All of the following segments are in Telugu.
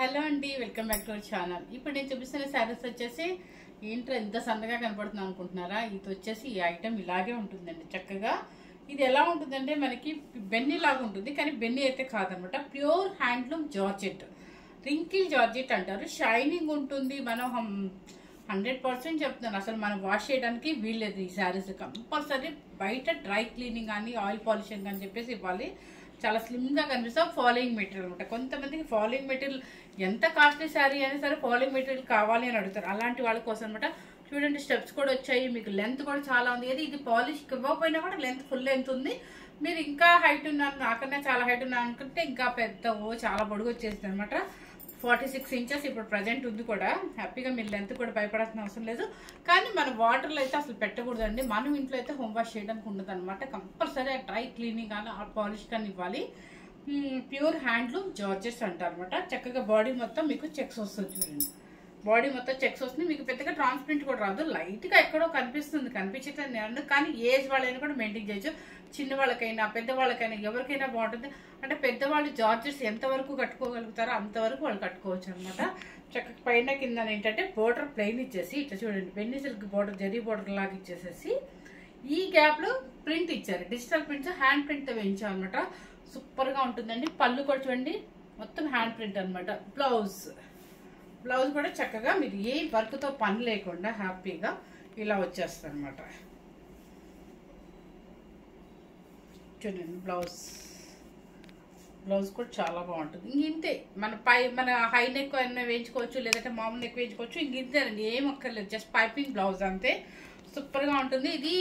హలో అండి, welcome back to our channel. ఇప్పుడు నేను చూపిస్తున్న శారీస్ వచ్చేసి ఏంటో ఎంత సన్నగా కనపడుతుంది అనుకుంటున్నారా? ఇది వచ్చేసి ఈ ఐటమ్ ఇలాగే ఉంటుందండి. చక్కగా ఇది ఎలా ఉంటుందంటే మనకి బెన్నీ లాగా ఉంటుంది, కానీ బెన్నీ అయితే కాదనమాట. Pure handloom georgette, wrinkle georgette అంటారు. షైనింగ్ ఉంటుంది. మనం 100% చెప్తున్నాను, అసలు మనం వాష్ చేయడానికి వీల్లేదు. ఈ శారీస్ కంపల్సరీ బయట డ్రై క్లీనింగ్ కానీ ఆయిల్ పాలిషింగ్ కానీ చెప్పేసి ఇవ్వాలి. చాలా స్లిమ్గా కనిపిస్తాం. ఫాలోయింగ్ మెటీరియల్ అనమాట. కొంతమందికి ఫాలోయింగ్ మెటీరియల్ ఎంత కాస్ట్లీ శారీ అయినా సరే ఫాలోయింగ్ మెటీరియల్ కావాలి అని అడుగుతారు. అలాంటి వాళ్ళ కోసం అనమాట. చూడండి, స్టెప్స్ కూడా వచ్చాయి. మీకు లెంత్ కూడా చాలా ఉంది. ఏది ఇది పాలిష్ ఇవ్వకపోయినా కూడా లెంత్ ఫుల్ లెంత్ ఉంది. మీరు ఇంకా హైట్ ఉన్నాను, నాకన్నా చాలా హైట్ ఉన్నాను అనుకుంటే ఇంకా పెద్ద చాలా పొడుగు వచ్చేసింది అనమాట. 46 ఇంచెస్ ఇప్పుడు ప్రజెంట్ ఉంది కూడా. హ్యాపీగా మీరు లెంత్ కూడా భయపడాల్సిన అవసరం లేదు. కానీ మన వాటర్లో అయితే అసలు పెట్టకూడదండి. మనం ఇంట్లో అయితే హోమ్ వాష్ చేయడానికి ఉండదు అనమాట. కంపల్సరీ డ్రై క్లీనింగ్ కానీ ఆ పాలిష్ కానీ ఇవ్వాలి. ప్యూర్ హ్యాండ్లూమ్ జార్జెట్స్ అంటారు అనమాట. చక్కగా బాడీ మొత్తం మీకు చెక్స్ వస్తుంది. చూడండి, బాడీ మొత్తం చెక్స్ వస్తుంది. మీకు పెద్దగా ట్రాన్స్పరెంట్ కూడా రాదు. లైట్గా ఎక్కడో కనిపిస్తుంది, కనిపించట్లేదు నేను. కానీ ఏజ్ వాళ్ళైనా కూడా మెయింటైన్ చేయొచ్చు. చిన్న వాళ్ళకైనా పెద్దవాళ్ళకైనా ఎవరికైనా బాగుంటుంది. అంటే పెద్దవాళ్ళు జార్జెట్స్ ఎంతవరకు కట్టుకోగలుగుతారో అంతవరకు వాళ్ళు కట్టుకోవచ్చు అనమాట. చక్కగా పైన కింద ఏంటంటే బోర్డర్ ప్లెయిన్ ఇచ్చేసి ఇట్లా చూడండి, బెన్నీ సిల్క్ బోర్డర్, జరీ బోర్డర్ లాగా ఇచ్చేసేసి ఈ గ్యాప్లో ప్రింట్ ఇచ్చారు. డిజిటల్ ప్రింట్స్ హ్యాండ్ ప్రింట్తో వేయించాం అనమాట. సూపర్గా ఉంటుందండి. పళ్ళు కూడా చూడండి, మొత్తం హ్యాండ్ ప్రింట్ అనమాట. బ్లౌజ్ కూడా చక్కగా మీరు ఏ వర్క్తో పని లేకుండా హ్యాపీగా ఇలా వచ్చేస్తుంది అనమాట. చూడండి, బ్లౌజ్ కూడా చాలా బాగుంటుంది. ఇంతే మన హై నెక్ అయినా వేయించుకోవచ్చు, లేదంటే మామూలు నెక్ వేయించుకోవచ్చు. ఇంతేనండి, ఏం అక్కర్లేదు. జస్ట్ పైపింగ్ బ్లౌజ్ అంతే. సూపర్గా ఉంటుంది. ఇది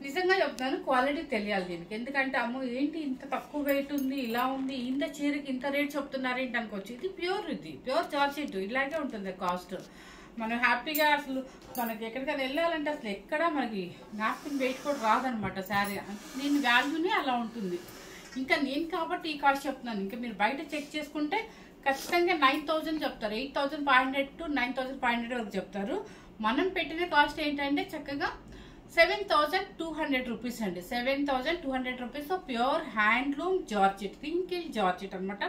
నిజంగా చెప్తున్నాను, క్వాలిటీ తెలియాలి దీనికి. ఎందుకంటే అమ్మో ఏంటి ఇంత తక్కువ వెయిట్ ఉంది, ఇలా ఉంది, ఇంత చీరకి ఇంత రేట్ చెప్తున్నారు ఏంటి అనుకోవచ్చు. ఇది ప్యూర్ జార్జెట్. ఇలాగే ఉంటుంది కాస్ట్. మనం హ్యాపీగా అసలు మనకి ఎక్కడికైనా వెళ్ళాలంటే అసలు ఎక్కడ మనకి నాప్కిన్ వెయిట్ కూడా రాదనమాట శారీ. దీని వాల్యూనే అలా ఉంటుంది. ఇంకా నేను కాబట్టి ఈ కాస్ట్ చెప్తున్నాను. ఇంకా మీరు బయట చెక్ చేసుకుంటే ఖచ్చితంగా 9,000 చెప్తారు. 8,500 to 9,500 వరకు చెప్తారు. మనం పెట్టిన కాస్ట్ ఏంటంటే చక్కగా 7,200 రూపీస్ అండి. 7,200 rupees pure handloom georgette, wrinkle georgette అనమాట.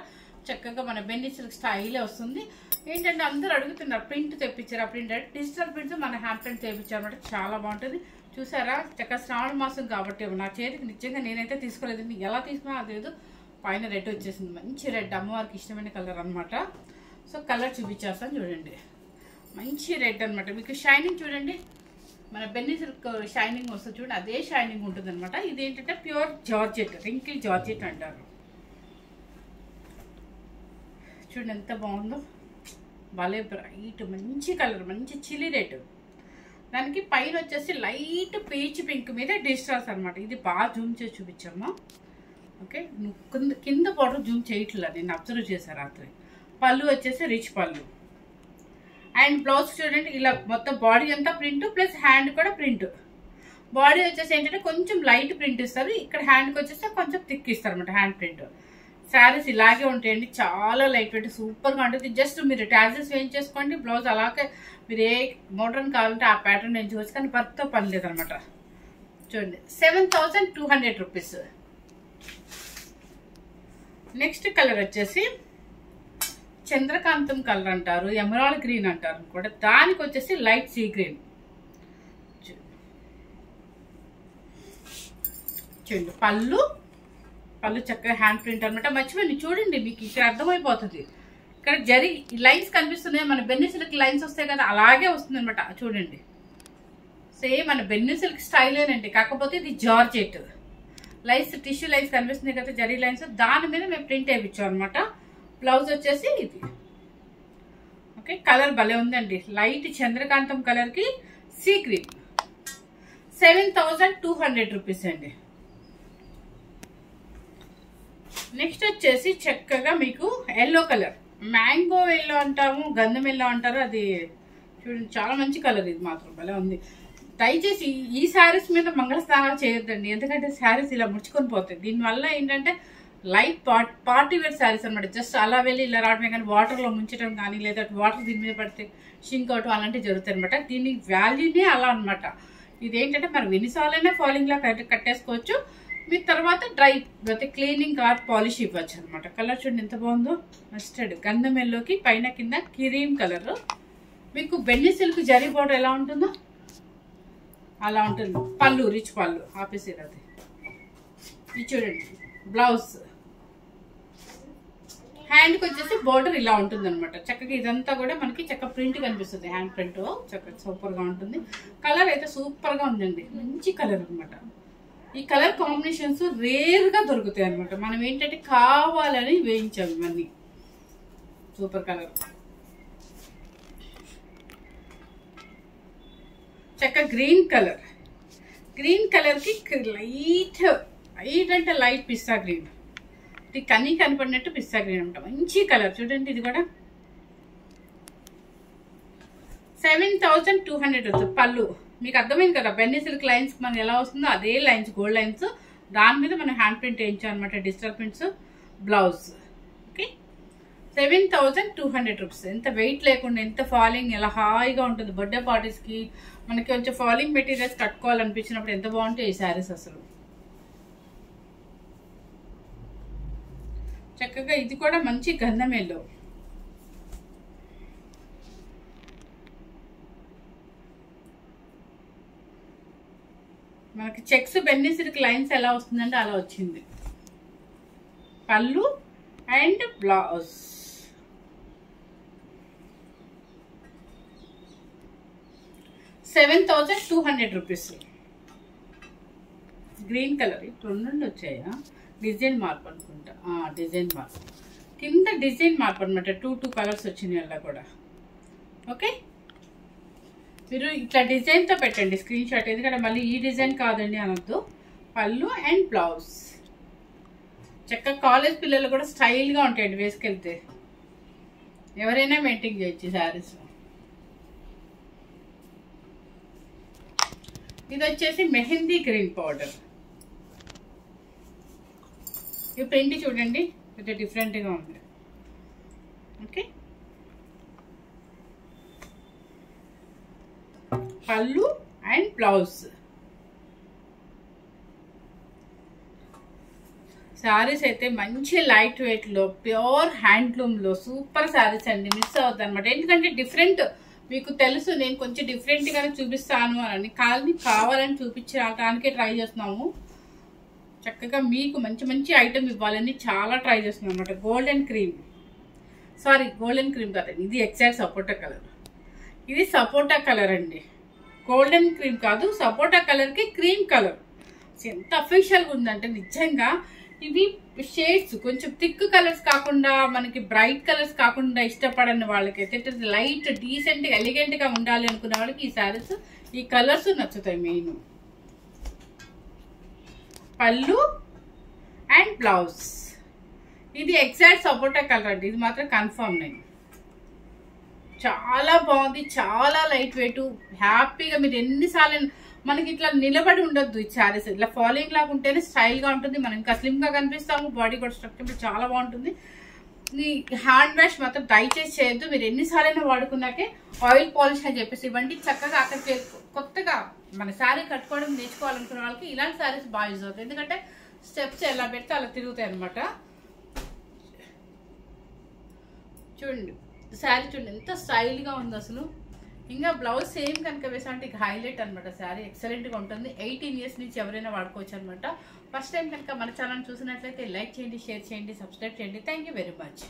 చక్కగా మన బెన్నీ సిల్క్ స్టైలే వస్తుంది. ఏంటంటే అందరూ అడుగుతున్నారు ప్రింట్ తెప్పించారు. ఆ ప్రింట్ డిజిటల్ ప్రింట్స్ మన హ్యాండ్ ప్రింట్ తెప్పించారు అనమాట. చాలా బాగుంటుంది. చూసారా, చక్కగా శ్రావణ మాసం కాబట్టి నా చేతికి నిజంగా నేనైతే తీసుకోలేదు. ఎలా తీసుకున్నా అది లేదు. పైన రెడ్ వచ్చేసింది, మంచి రెడ్, అమ్మవారికి ఇష్టమైన కలర్ అనమాట. సో కలర్ చూపించేస్తాను చూడండి. మంచి రెడ్ అనమాట. మీకు షైనింగ్ చూడండి, మన బెన్నీ సిల్క్ షైనింగ్ వస్తుంది చూడండి, అదే షైనింగ్ ఉంటుంది అనమాట. ఇది ఏంటంటే ప్యూర్ జార్జెట్, రింకిల్ జార్జెట్ అంటారు. చూడండి ఎంత బాగుందో, భలే బ్రైట్ మంచి కలర్, మంచి చిల్లీ రెడ్. దానికి పైన వచ్చేసి లైట్ పీచ్ పింక్ మీద డిజిటల్స్ అనమాట. ఇది బాగా జూమ్ చేసి చూపించాము. ఓకే, కింద బార్డర్ జూమ్ చేయట్లేదు, నేను అబ్జర్వ్ చేశాను రాత్రి. పళ్ళు వచ్చేసి రిచ్ పళ్ళు. అండ్ బ్లౌజ్ చూడండి, ఇలా మొత్తం బాడీ అంతా ప్రింట్ ప్లస్ హ్యాండ్ కూడా ప్రింట్. బాడీ వచ్చేసి ఏంటంటే కొంచెం లైట్ ప్రింట్ ఇస్తారు. ఇక్కడ హ్యాండ్కి వచ్చేసి కొంచెం థిక్ ఇస్తారు అనమాట హ్యాండ్ ప్రింట్. శారీస్ ఇలాగే ఉంటాయండి, చాలా లైట్ వెయిట్, సూపర్గా ఉంటుంది. జస్ట్ మీరు టాజెస్ వేయించేసుకోండి. బ్లౌజ్ అలాగే మీరు ఏ మోడర్న్ కావాలంటే ఆ ప్యాటర్న్ నేను చూసి, కానీ వర్క్తో పని లేదనమాట. చూడండి, 7,200 రూపీస్. నెక్స్ట్ కలర్ వచ్చేసి చంద్రకాంతం కలర్ అంటారు, ఎమరాల్డ్ గ్రీన్ అంటారు కూడా. దానికి వచ్చేసి లైట్ సీ గ్రీన్. చూడండి, పళ్ళు చక్కగా హ్యాండ్ ప్రింట్ అనమాట. మర్చిపోయింది చూడండి, మీకు ఇక్కడ అర్థమైపోతుంది. ఇక్కడ జరీ లైన్స్ కనిపిస్తున్నాయి, మన బెన్నీ సిల్క్ లైన్స్ వస్తాయి కదా, అలాగే వస్తుంది అనమాట. చూడండి, సేమ్ మన బెన్నీ సిల్క్ స్టైలేనండి, కాకపోతే ఇది జార్జెట్. లైన్స్ టిష్యూ లైన్స్ కనిపిస్తున్నాయి కదా, జరీ లైన్స్, దాని మీద మేము ప్రింట్ వేయించాం అనమాట. బ్లౌజ్ వచ్చేసి ఇది. ఓకే, కలర్ భలే ఉందండి, లైట్ చంద్రకాంతం కలర్కి సీ గ్రీన్. 7,200 రూపీస్ అండి. నెక్స్ట్ వచ్చేసి చక్కగా మీకు ఎల్లో కలర్, మ్యాంగో ఎల్లో అంటాము, గంధం ఎల్లో అంటారు. అది చూడండి, చాలా మంచి కలర్. ఇది మాత్రం భలే ఉంది. దయచేసి ఈ శారీస్ మీద మంగళ స్నానాలు చేయొద్దండి, ఎందుకంటే శారీస్ ఇలా ముడుచుకొని పోతాయి. దీనివల్ల ఏంటంటే లైట్ పార్టీ వేర్ శారీస్ అనమాట. జస్ట్ అలా వెళ్ళి ఇలా రావడమే, కానీ వాటర్లో ముంచడం కానీ లేదా వాటర్ దీని మీద పడితే షింక్ అవటం అలాంటివి జరుగుతాయి అనమాట. దీని వాల్యూనే అలా అనమాట. ఇదేంటంటే మనం ఎన్నిసార్లైనా ఫాలింగ్లా కట్టేసుకోవచ్చు. మీకు తర్వాత డ్రై అయితే క్లీనింగ్ ఆర్ పాలిష్ ఇవ్వచ్చు అనమాట. కలర్ చూడండి ఎంత బాగుందో, మస్టర్డ్ గంధం ఎల్లోకి పైన కింద క్రీమ్ కలర్. మీకు బెన్ని సిల్క్ జరీ బోర్డర్ ఎలా ఉంటుందో అలా ఉంటుంది. పళ్ళు రిచ్ పళ్ళు ఆపేసేది అది. ఇది చూడండి బ్లౌజ్. హ్యాండ్కి వచ్చేసి బోర్డర్ ఇలా ఉంటుంది అనమాట. చక్కగా ఇదంతా కూడా మనకి చక్క ప్రింట్ కనిపిస్తుంది, హ్యాండ్ ప్రింట్ చక్కగా సూపర్గా ఉంటుంది. కలర్ అయితే సూపర్గా ఉందండి, మంచి కలర్ అనమాట. ఈ కలర్ కాంబినేషన్స్ రేర్గా దొరుకుతాయి అనమాట. మనం ఏంటంటే కావాలని వేయించాం ఇవన్నీ. సూపర్ కలర్, చక్క గ్రీన్ కలర్. గ్రీన్ కలర్కి లైట్ అంటే లైట్ పిస్తా గ్రీన్, ఇది కనీ కనపడినట్టు పిస్తా గ్రీన్ అనమాట. మంచి కలర్ చూడండి. ఇది కూడా 7200 వస్తుంది. పళ్ళు మీకు అర్థమైంది కదా, బెన్నీ సిల్క్ లైన్స్ మనకి ఎలా వస్తుందో అదే లైన్స్, గోల్డ్ లైన్స్. దాని మీద మనం హ్యాండ్ ప్రింట్ వేయించాం అనమాట, digital prints. Blouse okay 7200 rupees. ఎంత వెయిట్ లేకుండా, ఎంత ఫాలింగ్, ఎలా హాయిగా ఉంటుంది. బర్త్డే పార్టీస్కి మనకి కొంచెం ఫాలింగ్ మెటీరియల్స్ కట్టుకోవాలనిపించినప్పుడు ఎంత బాగుంటాయి ఈ శారీస్ అసలు. చక్కగా ఇది కూడా మంచి గంధం ఎల్లో. మనకి చెక్స్ బెన్నీ సిల్క్ లైన్స్ ఎలా వస్తుందంటే అలా వచ్చింది. పళ్ళు అండ్ బ్లౌజ్. ₹7200. గ్రీన్ కలర్ రెండు వచ్చాయా, డిజైన్ మార్పు అనుకుంటా. డిజైన్ మార్పు కింద, డిజైన్ మార్పు అనమాట. 2 కలర్స్ వచ్చినాయి అలా కూడా. ఓకే, మీరు ఇట్లా డిజైన్తో పెట్టండి స్క్రీన్ షాట్, ఎందుకంటే మళ్ళీ ఈ డిజైన్ కాదండి అనొద్దు. పళ్ళు అండ్ బ్లౌజ్. చక్కగా కాలేజ్ పిల్లలు కూడా స్టైల్గా ఉంటాయండి వేసుకెళ్తే, ఎవరైనా మెయింటైన్ చేయొచ్చు శారీస్. ఇది వచ్చేసి మెహందీ గ్రీన్ పౌడర్. ఈ ప్రింట్ చూడండి కొంచెం డిఫరెంట్గా ఉంది. ఓకే, పళ్ళు అండ్ బ్లౌజ్. శారీస్ అయితే మంచి లైట్ వెయిట్లో, ప్యూర్ హ్యాండ్లూమ్లో సూపర్ శారీస్ అండి. మిస్ అవుతుంది అనమాట. ఎందుకంటే డిఫరెంట్, మీకు తెలుసు నేను కొంచెం డిఫరెంట్గానే చూపిస్తాను అని, కావాలని చూపించడానికే ట్రై చేస్తున్నాము. చక్కగా మీకు మంచి మంచి ఐటమ్ ఇవ్వాలని చాలా ట్రై చేస్తున్నాం అనమాట. గోల్డెన్ క్రీమ్ కాదండి, ఇది ఎగ్జాక్ట్ సపోటా కలర్. ఇది సపోటా కలర్ అండి, గోల్డెన్ క్రీమ్ కాదు, సపోటా కలర్కి క్రీమ్ కలర్. ఎంత అఫీషియల్గా ఉందంటే నిజంగా. ఇవి షేడ్స్ కొంచెం థిక్ కలర్స్ కాకుండా, మనకి బ్రైట్ కలర్స్ కాకుండా ఇష్టపడని వాళ్ళకైతే, లైట్ డీసెంట్గా ఎలిగెంట్గా ఉండాలి అనుకునే వాళ్ళకి ఈ శారీస్, ఈ కలర్స్ నచ్చుతాయి మెయిన్. పళ్ళు అండ్ బ్లౌజ్. ఇది ఎగ్జాక్ట్ సపోటా కలర్ అండి, ఇది మాత్రం కన్ఫర్మ్. నేను చాలా బాగుంది, చాలా లైట్ వెయిట్. హ్యాపీగా మీరు ఎన్నిసార్లు, మనకి ఇట్లా నిలబడి ఉండొద్దు ఈ శారీస్. ఇట్లా ఫాలోయింగ్ లాగా ఉంటేనే స్టైల్గా ఉంటుంది, మనం ఇంకా స్లిమ్గా కనిపిస్తాము. బాడీ కూడా స్ట్రక్చర్ చాలా బాగుంటుంది. ఈ హ్యాండ్ వాష్ మాత్రం దయచేసి చేయొద్దు. మీరు ఎన్నిసార్లైనా వాడుకున్నాకే ఆయిల్ పాలిష్ అని చెప్పేసి ఇవ్వండి. చక్కగా అక్కడ కొత్తగా మన శారీ కట్టుకోవడం నేర్చుకోవాలనుకున్న వాళ్ళకి ఇలాంటి శారీస్ బాగా యూజ్ అవుతాయి. ఎందుకంటే స్టెప్స్ ఎలా పెడితే అలా తిరుగుతాయి అనమాట. చూడండి శారీ చూడండి ఎంత స్టైల్గా ఉంది అసలు. ఇంకా బ్లౌజ్ సేమ్ కనుక వేసామంటే ఇక హైలైట్ అనమాట. శారీ ఎక్సలెంట్గా ఉంటుంది. 18 ఇయర్స్ నుంచి ఎవరైనా వాడుకోవచ్చు అనమాట. ఫస్ట్ టైం కనుక మన ఛానల్ చూసినట్లయితే లైక్ చేయండి, షేర్ చేయండి, సబ్స్క్రైబ్ చేయండి. Thank you very much.